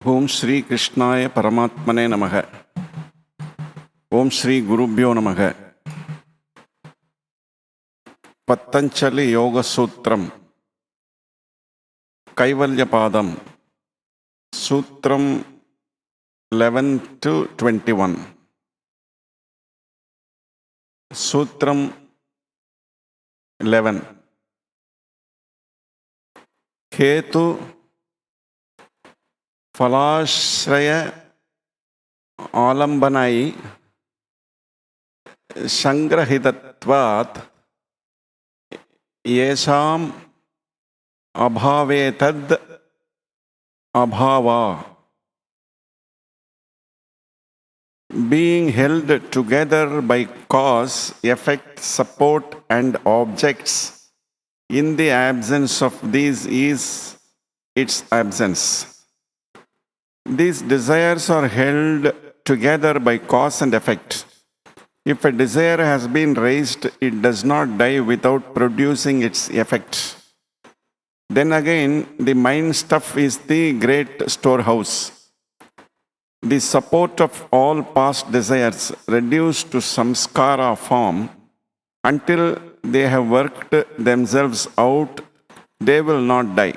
Om Shri Krishnaya Paramatmane Namaha. Om Shri Gurubhyo Namaha. Pathanjali Yoga Sutram. Kaivalya Paadham. Sutram 11 to 21. Sutram 11. Hetu Falashraya Alambanai Sangrahitatvat Yesham Abhavetad Abhava. Being held together by cause, effect, support, and objects, in the absence of these is its absence. These desires are held together by cause and effect. If a desire has been raised, it does not die without producing its effect. Then again, the mind stuff is the great storehouse. The support of all past desires reduced to samskara form until they have worked themselves out, they will not die.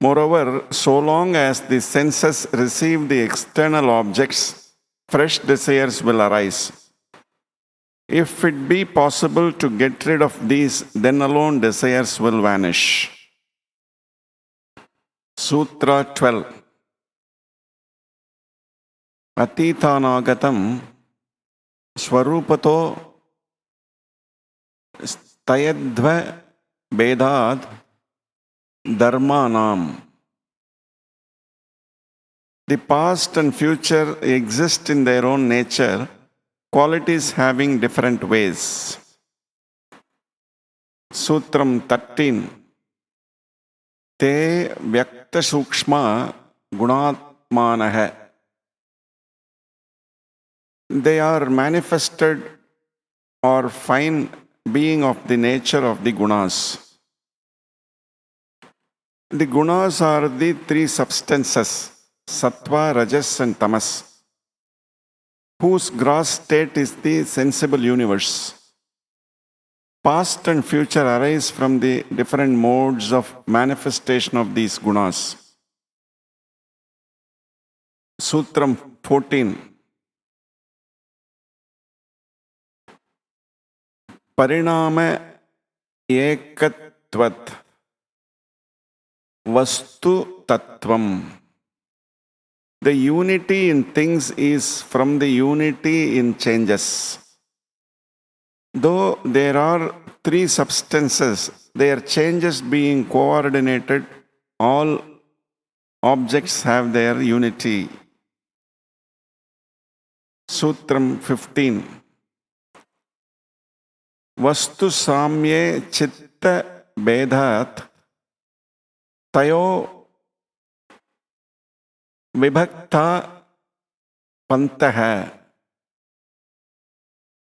Moreover, so long as the senses receive the external objects, fresh desires will arise. If it be possible to get rid of these, then alone desires will vanish. Sutra 12. Atitanagatam Swarupato Stayadva Bedad Dharmanam. The past and future exist in their own nature, qualities having different ways. Sutram 13. Te Vyakta Sukshma Gunatmanaha. They are manifested or fine being of the nature of the gunas. The gunas are the three substances, sattva, rajas, and tamas, whose gross state is the sensible universe. Past and future arise from the different modes of manifestation of these gunas. Sutram 14. Parinama ekatvat vastu tattvam. The unity in things is from the unity in changes. Though there are three substances, their changes being coordinated, all objects have their unity. Sutram 15. Vastu samye chitta bedhat tayo vibhakta pantaha.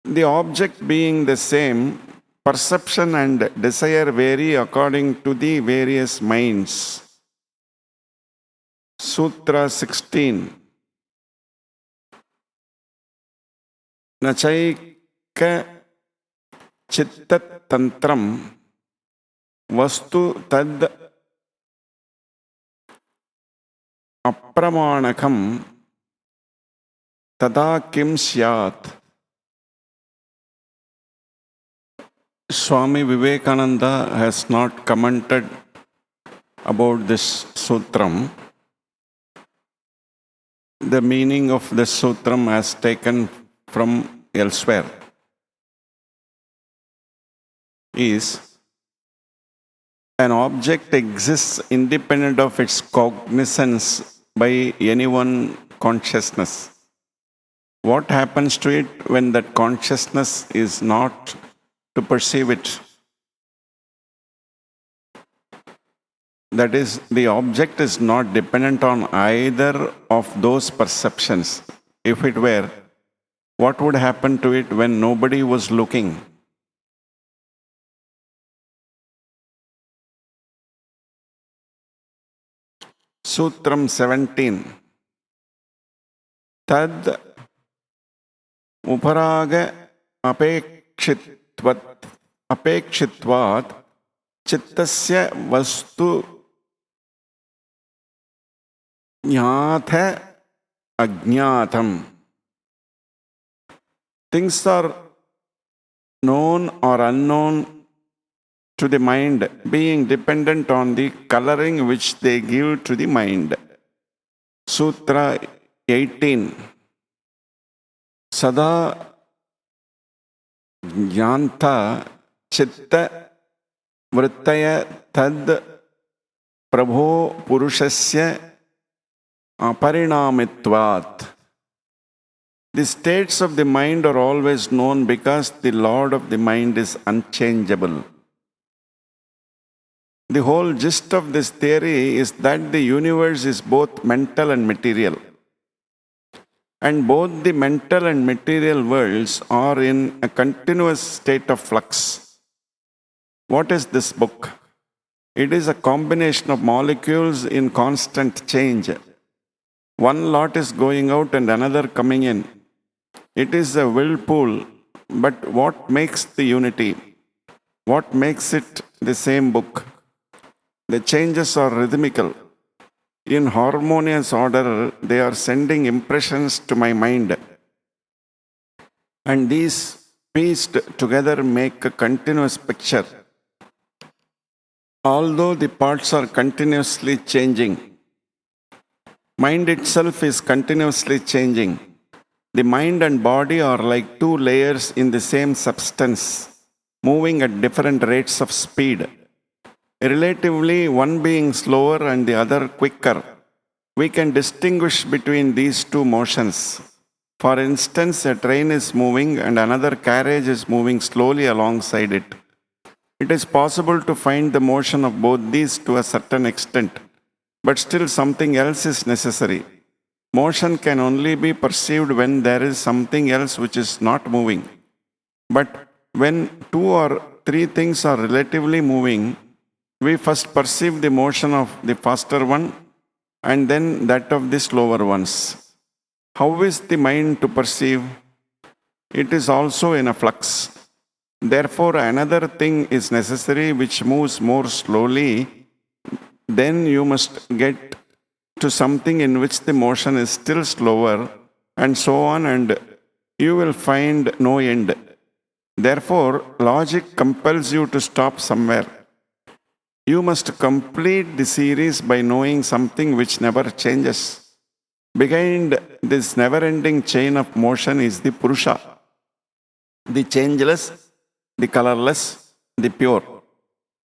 The object being the same, perception and desire vary according to the various minds. Sutra 16. Nachaika Chittat tantram vastu tad apramanakam tada kim syat. Swami Vivekananda has not commented about this sutram. The meaning of this sutram as taken from elsewhere is an object exists independent of its cognizance by any one consciousness. What happens to it when that consciousness is not to perceive it? That is, the object is not dependent on either of those perceptions. If it were, what would happen to it when nobody was looking? Sutram 17. tad uparaga apekshitvat chittasya vastu jnatha ajnatam. Things are known or unknown to the mind, being dependent on the coloring which they give to the mind. Sutra 18. Sada jnanta chitta vrittaya tad prabho purushasya aparinamitvat. The states of the mind are always known because the Lord of the mind is unchangeable. The whole gist of this theory is that the universe is both mental and material. And both the mental and material worlds are in a continuous state of flux. What is this book? It is a combination of molecules in constant change. One lot is going out and another coming in. It is a whirlpool, but what makes the unity? What makes it the same book? The changes are rhythmical. In harmonious order, they are sending impressions to my mind. And these pieced together make a continuous picture. Although the parts are continuously changing, mind itself is continuously changing. The mind and body are like two layers in the same substance, moving at different rates of speed. Relatively, one being slower and the other quicker. We can distinguish between these two motions. For instance, a train is moving and another carriage is moving slowly alongside it. It is possible to find the motion of both these to a certain extent, but still something else is necessary. Motion can only be perceived when there is something else which is not moving. But when two or three things are relatively moving, we first perceive the motion of the faster one and then that of the slower ones. How is the mind to perceive? It is also in a flux. Therefore, another thing is necessary which moves more slowly. Then you must get to something in which the motion is still slower, and so on, and you will find no end. Therefore, logic compels you to stop somewhere. You must complete the series by knowing something which never changes. Behind this never-ending chain of motion is the Purusha, the changeless, the colorless, the pure.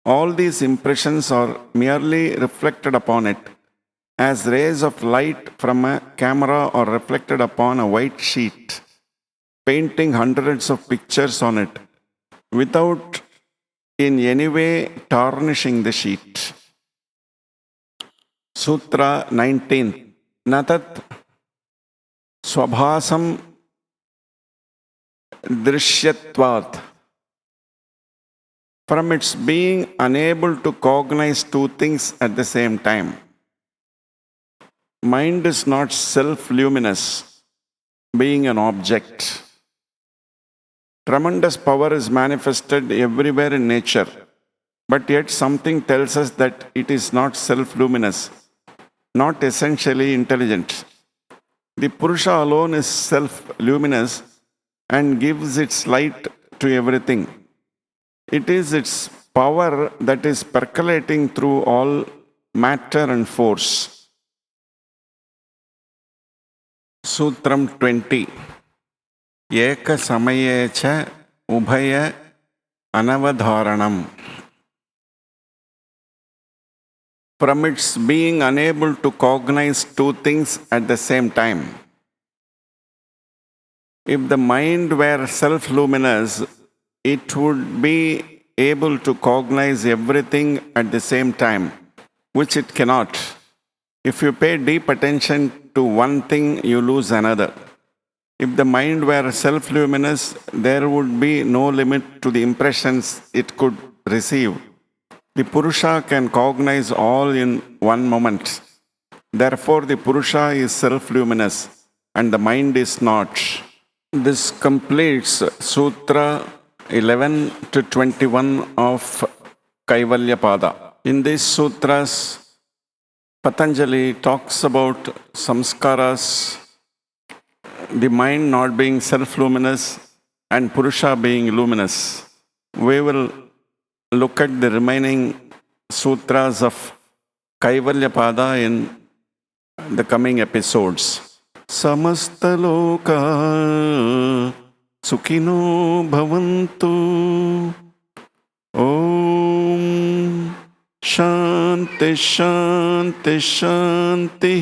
All these impressions are merely reflected upon it, as rays of light from a camera are reflected upon a white sheet, painting hundreds of pictures on it, without in any way tarnishing the sheet. Sutra 19. Natat swabhasam drishyatvat. From its being unable to cognize two things at the same time. Mind is not self-luminous, being an object. Tremendous power is manifested everywhere in nature, but yet something tells us that it is not self-luminous, not essentially intelligent. The Purusha alone is self-luminous and gives its light to everything. It is its power that is percolating through all matter and force. Sutram 20. Eka samayecha ubhaya anavadharanam. From its being unable to cognize two things at the same time. If the mind were self-luminous, it would be able to cognize everything at the same time, which it cannot. If you pay deep attention to one thing, you lose another. If the mind were self-luminous, there would be no limit to the impressions it could receive. The Purusha can cognize all in one moment. Therefore, the Purusha is self-luminous. and the mind is not. This completes Sutra 11 to 21 of Kaivalya Pada. In these sutras, Pathanjali talks about samskaras, the mind not being self-luminous and Purusha being luminous. We will look at the remaining sutras of Kaivalya Pada in the coming episodes. Samastaloka Sukhino Bhavantu. Om Shanti Shanti Shanti.